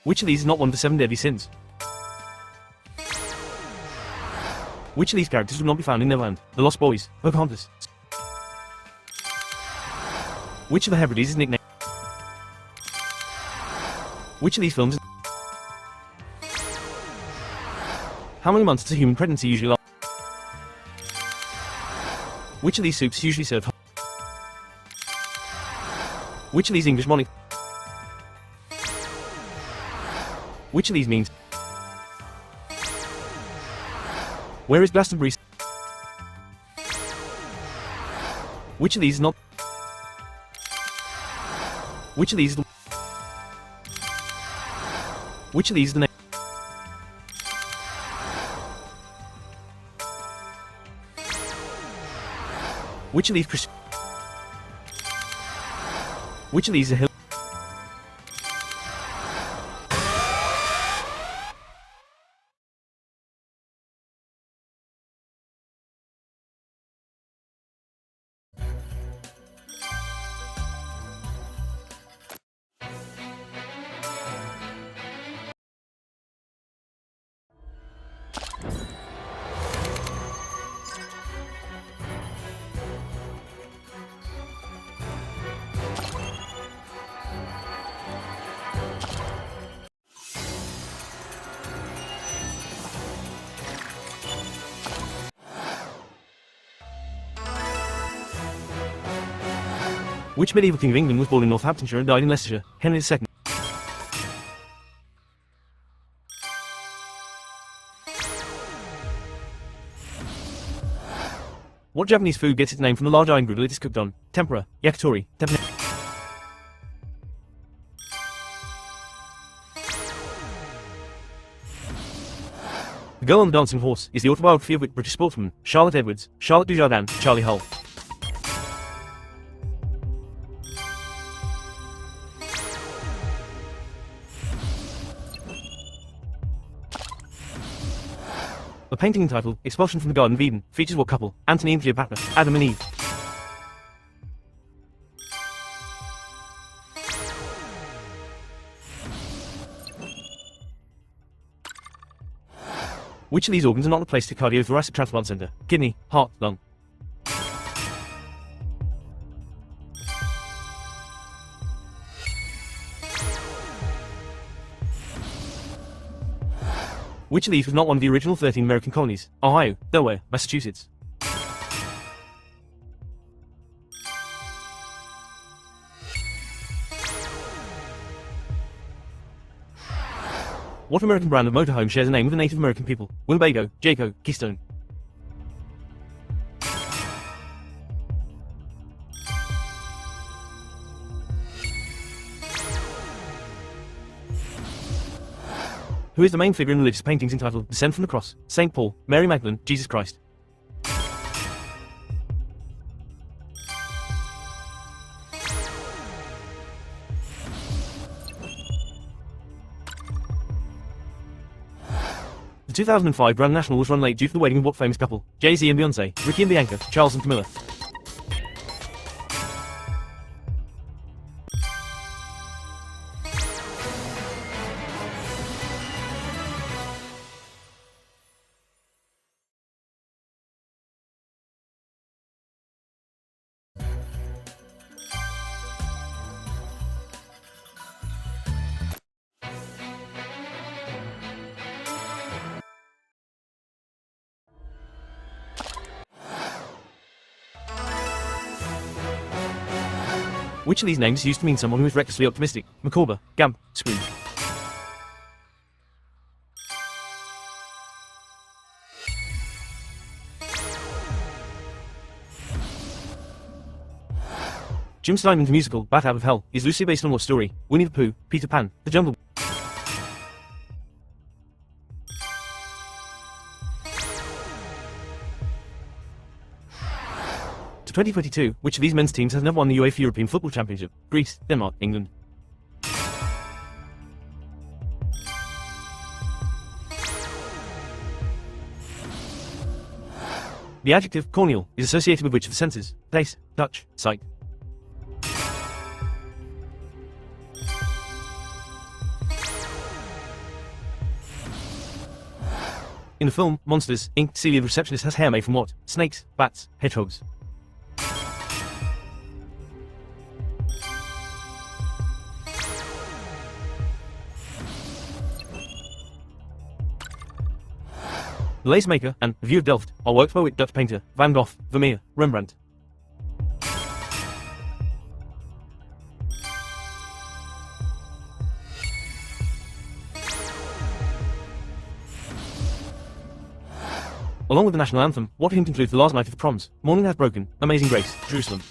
Which of these is not one of the 7 deadly sins? Which of these characters would not be found in Neverland? The Lost Boys, Pocahontas. Which of the Hebrides is nicknamed? Which of these films is... How many months does a human pregnancy usually last? Which of these soups is usually served hot? Which of these English monarchs? Which of these means? Where is Glastonbury? Which of these is not? Which of these is the... Which of these is the name? Which of these Christian? Which of these is a hill? Which medieval king of England was born in Northamptonshire and died in Leicestershire? Henry II. What Japanese food gets its name from the large iron griddle it is cooked on? Tempura, yakitori, teppanyaki. The Girl on the Dancing Horse is the autobiography of which British sportswoman? Charlotte Edwards, Charlotte Dujardin, Charlie Hull. The painting entitled Expulsion from the Garden of Eden features what couple? Antony and Cleopatra, Adam and Eve. Which of these organs are not replaced at cardiothoracic transplant center? Kidney, heart, lung. Which of these was not one of the original 13 American colonies? Ohio, Delaware, Massachusetts. What American brand of motorhome shares a name with the Native American people? Winnebago, Jayco, Keystone. Who is the main figure in religious paintings entitled Descent from the Cross, St. Paul, Mary Magdalene, Jesus Christ? The 2005 Grand National was run late due to the wedding of what famous couple? Jay-Z and Beyoncé, Ricky and Bianca, Charles and Camilla. Which of these names is used to mean someone who is recklessly optimistic? Micawber, Gamp, Scrooge. Jim Steinman's musical, Bat Out of Hell, is loosely based on what story? Winnie the Pooh, Peter Pan, The Jungle Book. To 2022, which of these men's teams has never won the UEFA European Football Championship? Greece, Denmark, England. The adjective corneal is associated with which of the senses? Taste, touch, sight. In the film, Monsters, Inc., Celia the receptionist has hair made from what? Snakes, bats, hedgehogs. The Lace Maker and The View of Delft are works by Dutch painter Van Gogh, Vermeer, Rembrandt. Along with the national anthem, what hymn includes the last night of the proms, Morning Hath Broken, Amazing Grace, Jerusalem.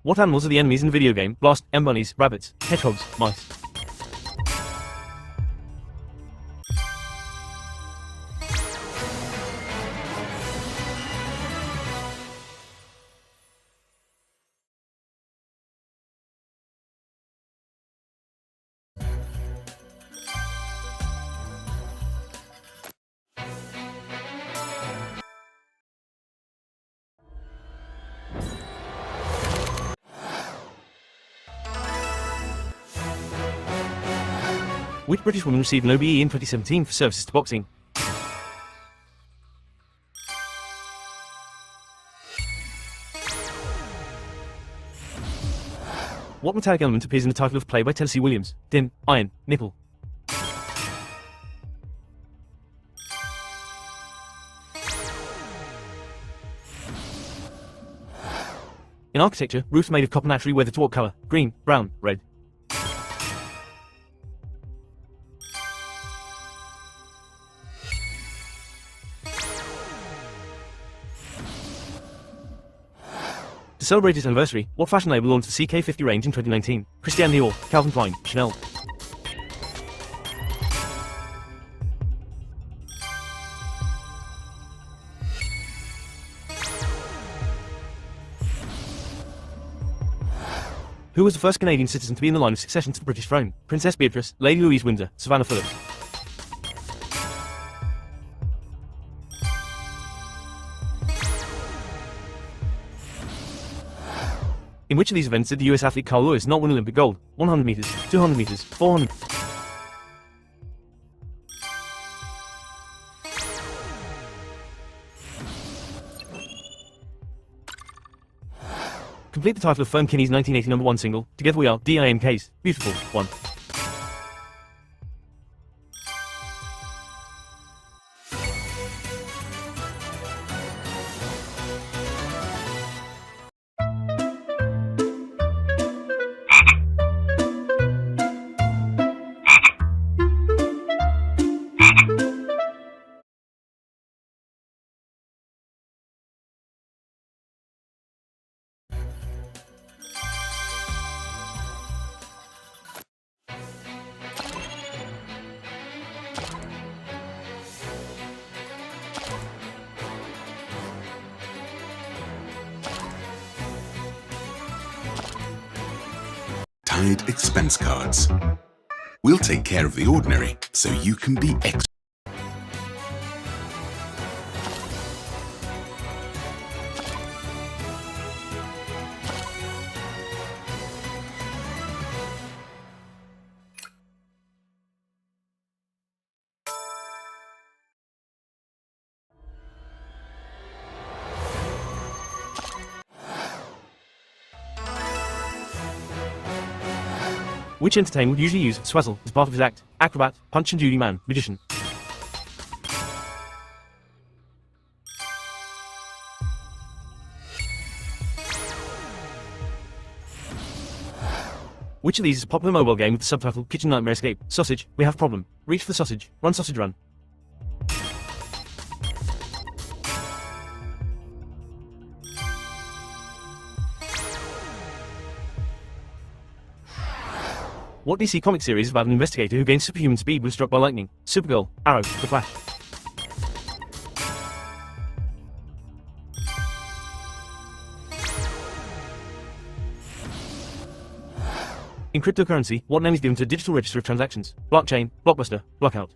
What animals are the enemies in the video game Blast, bunnies, rabbits, hedgehogs, mice? Which British woman received an OBE in 2017 for services to boxing? What metallic element appears in the title of a play by Tennessee Williams? Tin, iron, nickel. In architecture, roofs made of copper naturally weather to what color? Green, brown, red. To celebrate its anniversary, what fashion label launched the CK50 range in 2019? Christian Dior, Calvin Klein, Chanel. Who was the first Canadian citizen to be in the line of succession to the British throne? Princess Beatrice, Lady Louise Windsor, Savannah Phillips. In which of these events did the US athlete Carl Lewis not win Olympic gold? 100 meters, 200 meters, 400. Complete the title of Firm Kinney's 1980 #1 single, Together We Are, DIMK's, Beautiful, 1. Tide expense cards. We'll take care of the ordinary so you can be extra. Which entertainer would usually use swazzle as part of his act? Acrobat, Punch and Judy Man, magician. Which of these is a popular mobile game with the subtitle Kitchen Nightmare Escape? Sausage, we have a problem. Reach for the sausage. Run sausage run. What DC comic series is about an investigator who gains superhuman speed when struck by lightning? Supergirl, Arrow, The Flash. In cryptocurrency, what name is given to a digital register of transactions? Blockchain, Blockbuster, Blockout.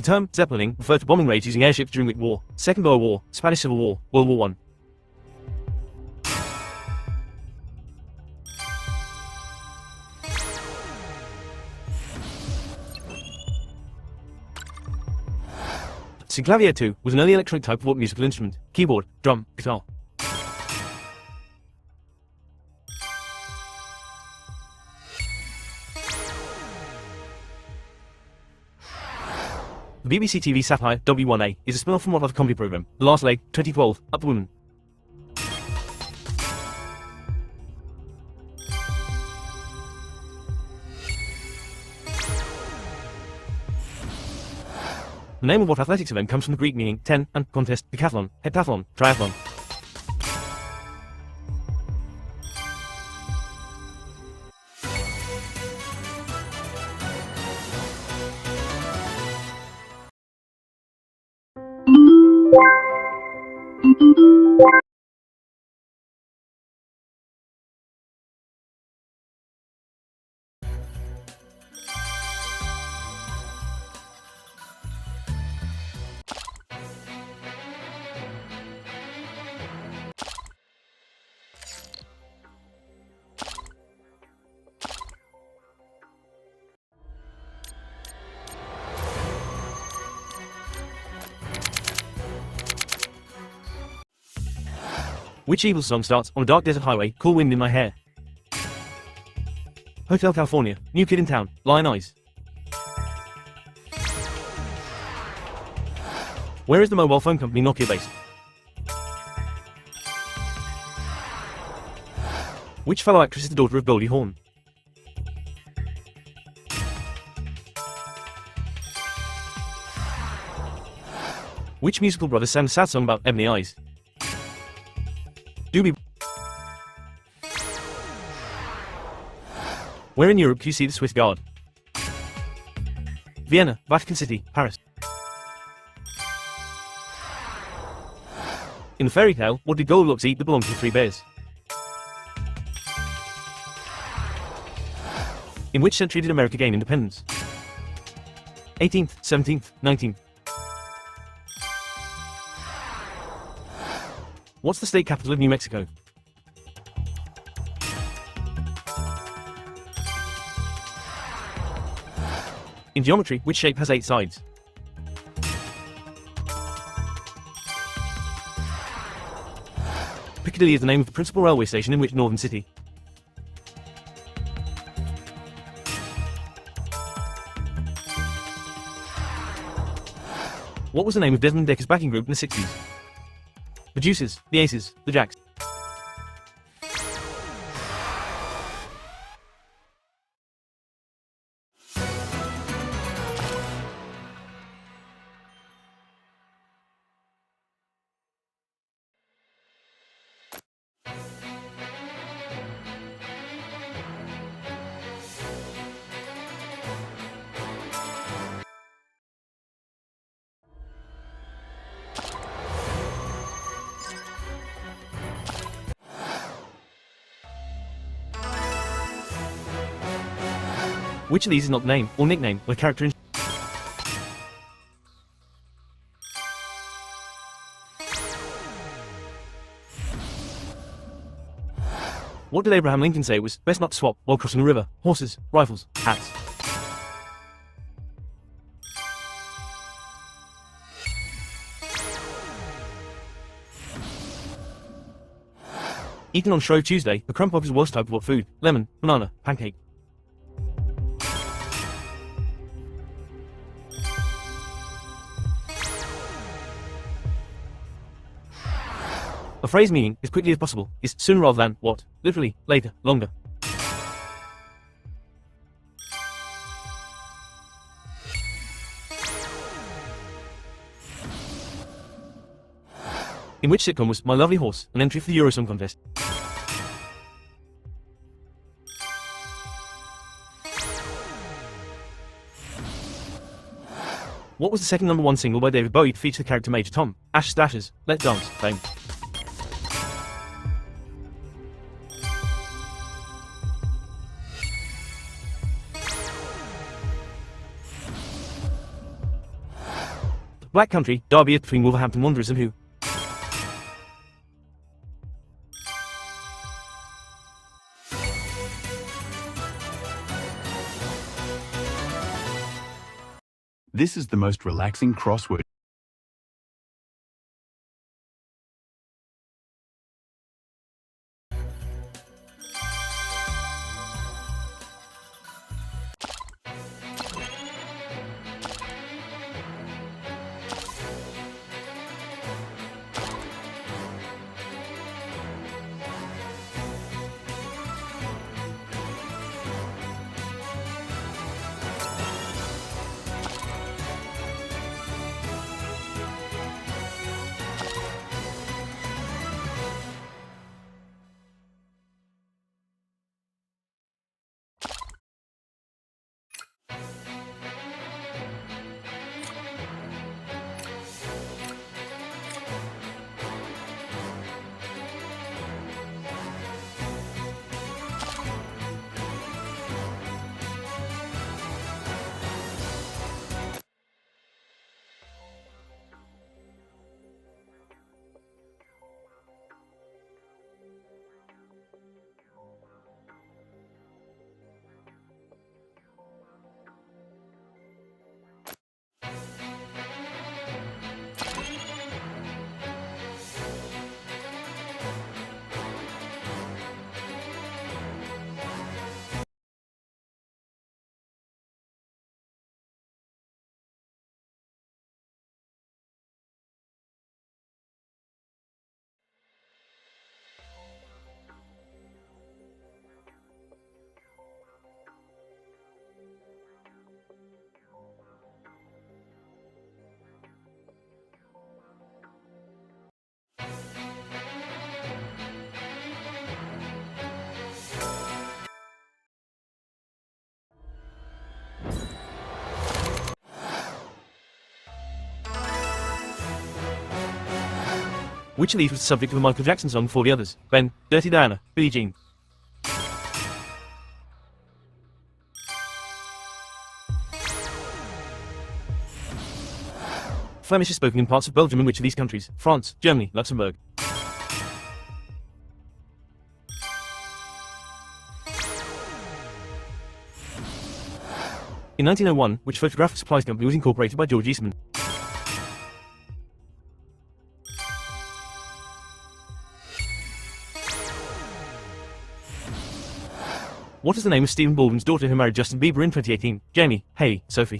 term zeppelining referred to bombing raids using airships during which war, Second Boer War, Spanish Civil War, World War I. Synclavier 2 was an early electronic type of musical instrument, keyboard, drum, guitar. The BBC TV satire W1A is a spin-off from what other comedy programme, The Last Leg, 2012, Up the Woman. The name of what athletics event comes from the Greek meaning 10 and contest, decathlon, heptathlon, triathlon. Which Eagles song starts on a dark desert highway, cool wind in my hair? Hotel California, New Kid in Town, Lion Eyes. Where is the mobile phone company Nokia based? Which fellow actress is the daughter of Goldie Hawn? Which musical brother sang a sad song about ebony eyes? Doobie. Where in Europe can you see the Swiss Guard? Vienna, Vatican City, Paris. In the fairy tale, what did Goldilocks eat that belonged to the three bears? In which century did America gain independence? 18th, 17th, 19th. What's the state capital of New Mexico? In geometry, which shape has 8 sides? Piccadilly is the name of the principal railway station in which northern city? What was the name of Desmond Decker's backing group in the 60s? The Deuces, the Aces, the Jacks. Which of these is not the name, or nickname, or character in... What did Abraham Lincoln say was best not to swap while crossing a river? Horses, rifles, hats. Eaten on Shrove Tuesday, the crump is the worst type of what food? Lemon, banana, pancake. A phrase meaning, as quickly as possible, is sooner rather than what? Literally, later, longer. In which sitcom was My Lovely Horse an entry for the Eurosong contest? What was the second #1 single by David Bowie to feature the character Major Tom? Ashes to Ashes, Let's Dance, Fame. Black Country, derby between Wolverhampton Wanderers and who? This is the most relaxing crossword. Which of these was the subject of a Michael Jackson song before the others? Ben, Dirty Diana, Billie Jean. Flemish is spoken in parts of Belgium and which of these countries? France, Germany, Luxembourg. In 1901, which photographic supplies company was incorporated by George Eastman? What is the name of Stephen Baldwin's daughter who married Justin Bieber in 2018? Jamie, Hayley, Sophie.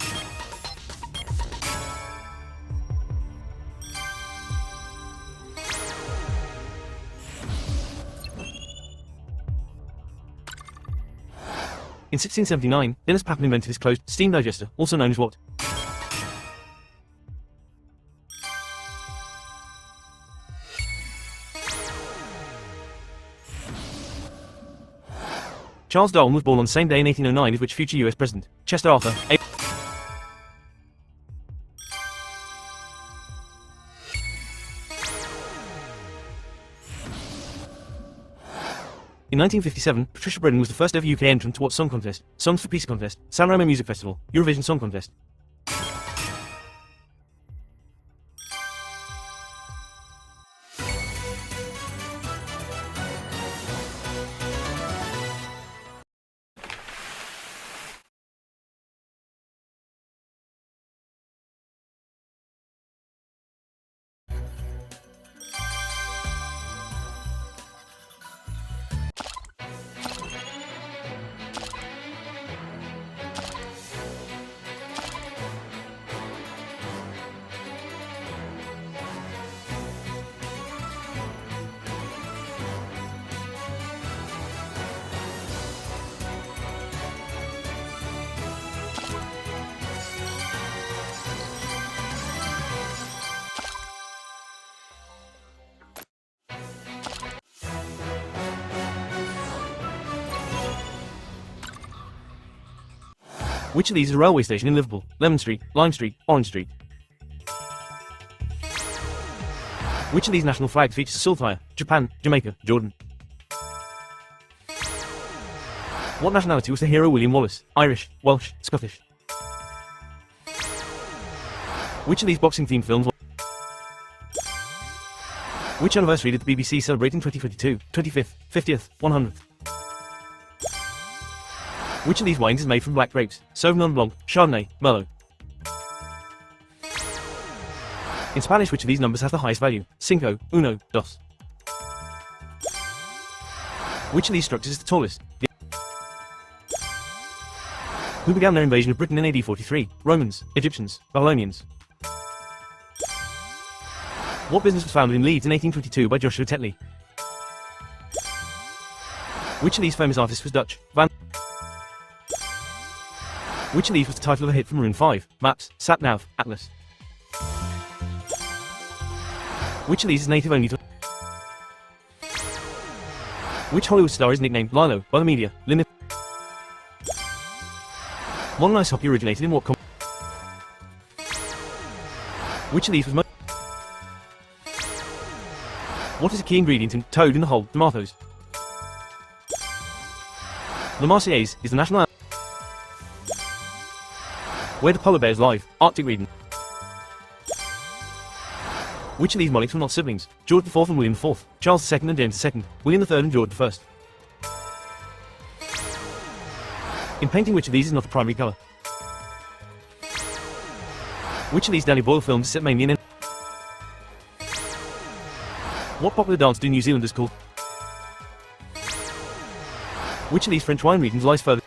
In 1679, Dennis Papin invented his closed steam digester, also known as what? Charles Darwin was born on the same day in 1809 as which future US president? Chester Arthur. In 1957, Patricia Brennan was the first ever UK entrant to what song contest? Songs for Peace contest, San Remo Music Festival, Eurovision Song Contest. Which of these is a railway station in Liverpool? Lemon Street, Lime Street, Orange Street. Which of these national flags features a saltire? Japan, Jamaica, Jordan. What nationality was the hero William Wallace? Irish, Welsh, Scottish. Which of these boxing-themed films? Which anniversary did the BBC celebrate in 2022? 25th, 50th, 100th? Which of these wines is made from black grapes? Sauvignon Blanc, Chardonnay, Merlot? In Spanish, which of these numbers has the highest value? Cinco, uno, dos. Which of these structures is the tallest? Who began their invasion of Britain in AD 43? Romans, Egyptians, Babylonians? What business was founded in Leeds in 1822 by Joshua Tetley? Which of these famous artists was Dutch? Van. Which of these was the title of a hit from Maroon 5? Maps, Sat Nav, Atlas? Which of these is native only to... Which Hollywood star is nicknamed Lilo by the media? Linda. Modern ice hockey originated in what Which of these was most... What is a key ingredient in Toad in the Hole, tomatoes? The Marseillaise is the national anthem. Where do polar bears live? Arctic region. Which of these monarchs were not siblings? George IV and William IV, Charles II and James II, William III and George I. In painting, which of these is not the primary colour? Which of these Danny Boyle films is set mainly in... What popular dance do New Zealanders call? Which of these French wine regions lies further?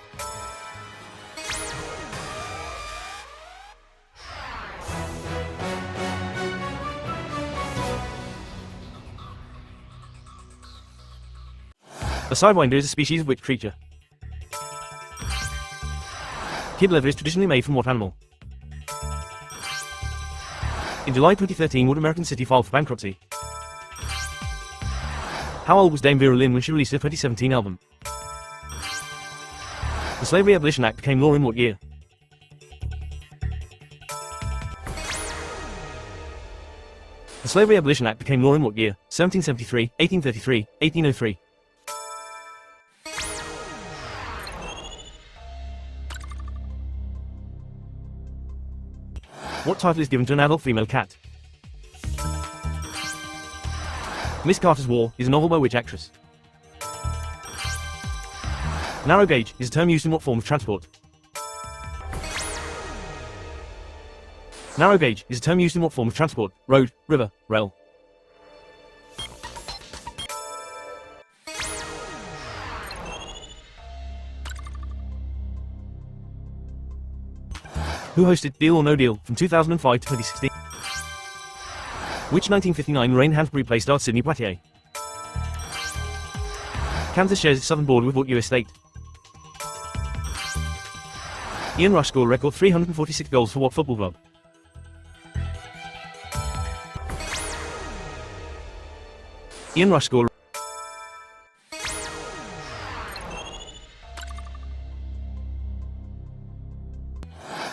A sidewinder is a species of which creature? Kid leather is traditionally made from what animal? In July 2013, would American City file for bankruptcy? How old was Dame Vera Lynn when she released her 2017 album? The Slavery Abolition Act became law in what year? The Slavery Abolition Act became law in what year? 1773, 1833, 1803. What title is given to an adult female cat? Miss Carter's War is a novel by which actress? Narrow gauge is a term used in what form of transport? Narrow gauge is a term used in what form of transport? Road, river, rail? Who hosted Deal or No Deal from 2005 to 2016? Which 1959 Lorraine Hansberry play starred Sidney Poitier? Kansas shares its southern border with what US state? Ian Rush scored a record 346 goals for what football club? Ian Rush scored.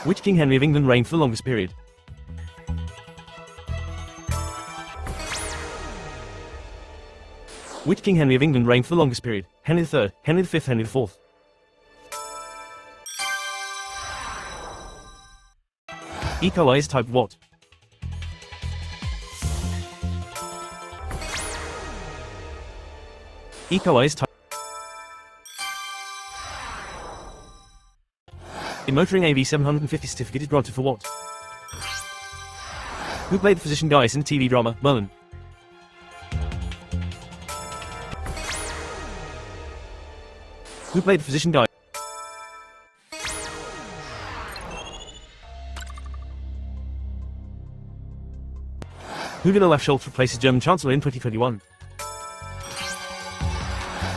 Which King Henry of England reigned for the longest period? Which King Henry of England reigned for the longest period? Henry III, Henry V, Henry IV? E. coli is a type of what? E. coli is a type. In motoring, AV 750 certificate is granted for what? Who played the physician Gaius in the TV drama Merlin? Who played the physician Gaius? Who did Olaf Scholz replace as German Chancellor in 2021?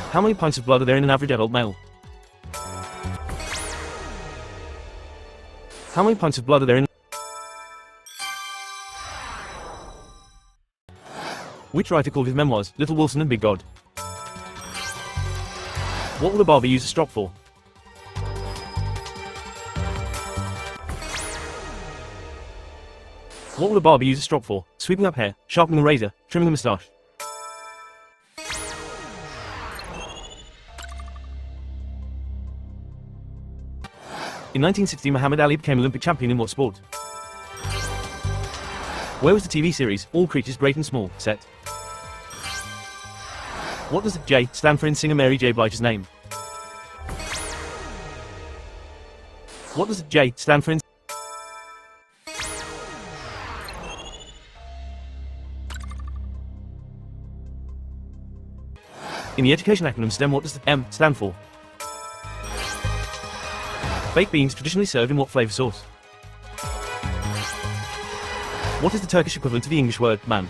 How many pints of blood are there in an average adult male? How many pints of blood are there in... Which writer called his memoirs Little Wilson and Big God? What will a barber use a strop for? What will a barber use a strop for? Sweeping up hair, sharpening a razor, trimming a moustache? In 1960, Muhammad Ali became Olympic champion in what sport? Where was the TV series, All Creatures Great and Small, set? What does the J stand for in singer Mary J. Blige's name? What does the J stand for in... In the education acronym STEM, what does the M stand for? Baked beans traditionally served in what flavour sauce? What is the Turkish equivalent to the English word man?